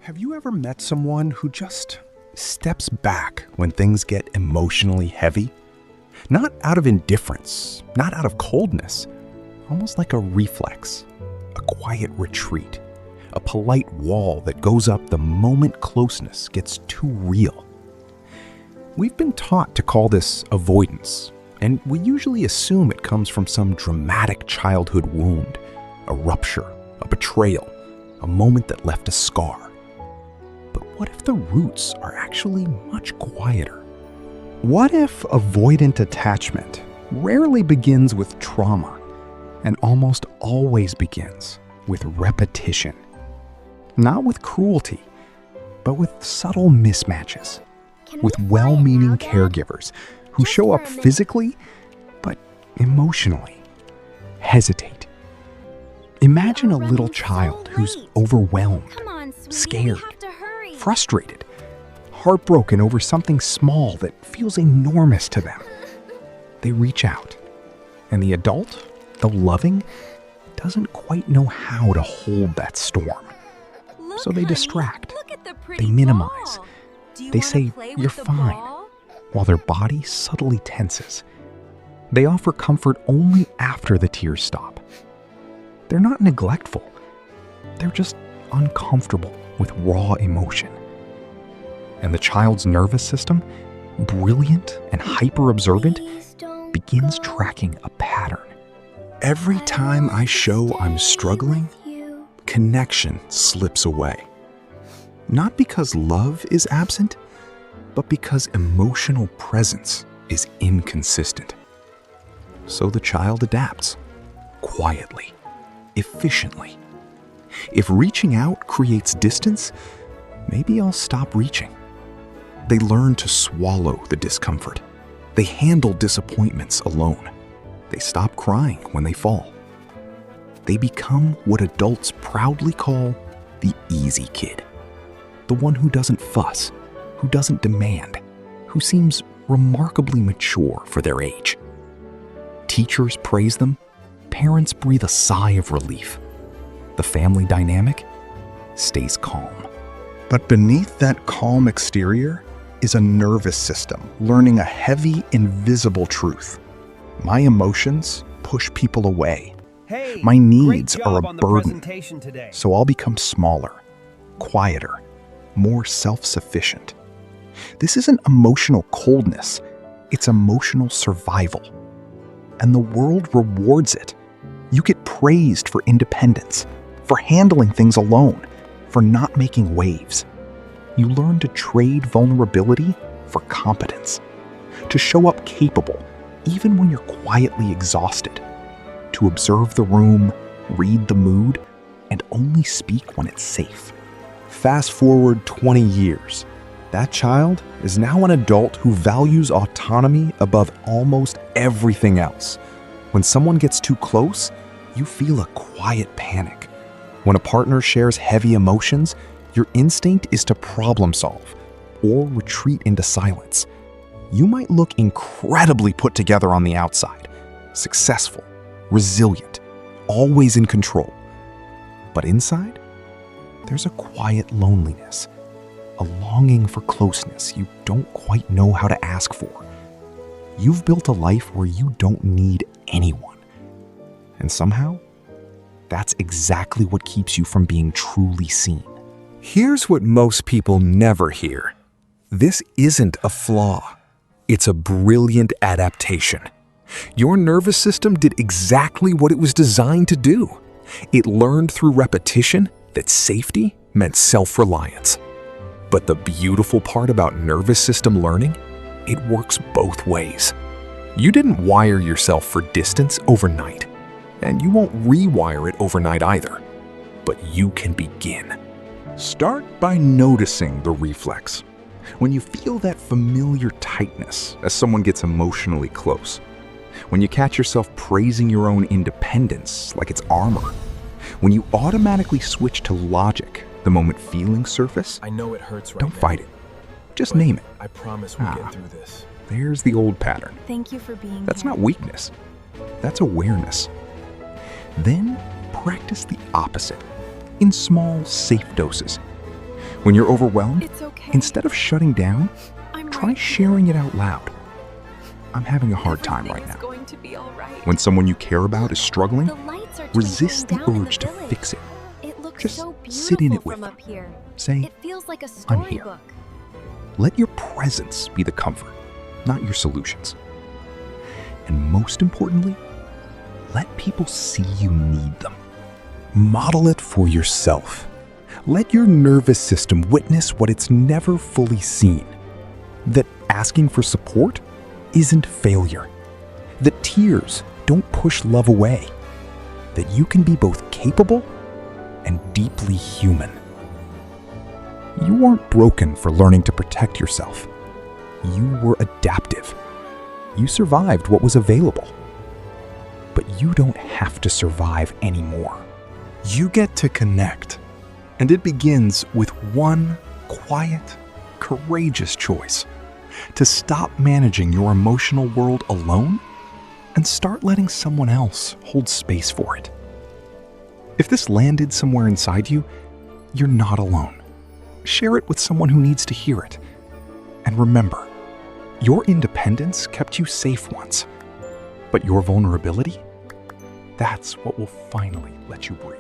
Have you ever met someone who just steps back when things get emotionally heavy? Not out of indifference, not out of coldness, almost like a reflex, a quiet retreat, a polite wall that goes up the moment closeness gets too real. We've been taught to call this avoidance, and we usually assume it comes from some dramatic childhood wound, a rupture, a betrayal, a moment that left a scar. But what if the roots are actually much quieter? What if avoidant attachment rarely begins with trauma and almost always begins with repetition? Not with cruelty, but with subtle mismatches, with well-meaning caregivers who show up physically but emotionally hesitate. Imagine a little child who's overwhelmed, scared, frustrated, heartbroken over something small that feels enormous to them. They reach out, and the adult, though loving, doesn't quite know how to hold that storm. So they distract, they minimize, they say, "You're fine," while their body subtly tenses. They offer comfort only after the tears stop. They're not neglectful, they're just uncomfortable with raw emotion. And the child's nervous system, brilliant and hyper-observant, begins tracking a pattern. Every time I show I'm struggling, connection slips away. Not because love is absent, but because emotional presence is inconsistent. So the child adapts, quietly, efficiently. If reaching out creates distance, maybe I'll stop reaching. They learn to swallow the discomfort. They handle disappointments alone. They stop crying when they fall. They become what adults proudly call the easy kid. The one who doesn't fuss, who doesn't demand, who seems remarkably mature for their age. Teachers praise them. Parents breathe a sigh of relief. The family dynamic stays calm. But beneath that calm exterior is a nervous system learning a heavy, invisible truth. My emotions push people away. Hey, my needs are a on the burden. presentation today. So I'll become smaller, quieter, more self-sufficient. This isn't emotional coldness, it's emotional survival. And the world rewards it. You get praised for independence, for handling things alone, for not making waves. You learn to trade vulnerability for competence, to show up capable even when you're quietly exhausted, to observe the room, read the mood, and only speak when it's safe. Fast forward 20 years. That child is now an adult who values autonomy above almost everything else. When someone gets too close, you feel a quiet panic. When a partner shares heavy emotions, your instinct is to problem solve or retreat into silence. You might look incredibly put together on the outside, successful, resilient, always in control. But inside, there's a quiet loneliness, a longing for closeness you don't quite know how to ask for. You've built a life where you don't need anyone. And somehow, that's exactly what keeps you from being truly seen. Here's what most people never hear. This isn't a flaw. It's a brilliant adaptation. Your nervous system did exactly what it was designed to do. It learned through repetition that safety meant self-reliance. But the beautiful part about nervous system learning, it works both ways. You didn't wire yourself for distance overnight, and you won't rewire it overnight either. But you can begin. Start by noticing the reflex. When you feel that familiar tightness as someone gets emotionally close. When you catch yourself praising your own independence like it's armor. When you automatically switch to logic the moment feelings surface. I know it hurts right Don't now, fight it. Just name it. I promise we'll get through this. There's the old pattern. Thank you for being That's here. not weakness. That's awareness. Then practice the opposite in small, safe doses. When you're overwhelmed, It's okay. instead of shutting down, I'm try right sharing it out loud. I'm having a here. hard time right Everything's now. going to be all right. When someone you care about is struggling, The lights are resist the twinkling down in urge to village. fix it. It looks Just so beautiful sit in it with from them. up here. Say, It feels like a "I'm here." storybook. let your presence be the comfort, not your solutions. And most importantly, let people see you need them. Model it for yourself. Let your nervous system witness what it's never fully seen. That asking for support isn't failure. That tears don't push love away. That you can be both capable and deeply human. You weren't broken for learning to protect yourself. You were adaptive. You survived what was available. But you don't have to survive anymore. You get to connect. And it begins with one quiet, courageous choice: to stop managing your emotional world alone and start letting someone else hold space for it. If this landed somewhere inside you, you're not alone. Share it with someone who needs to hear it. And remember, your independence kept you safe once, but your vulnerability, that's what will finally let you breathe.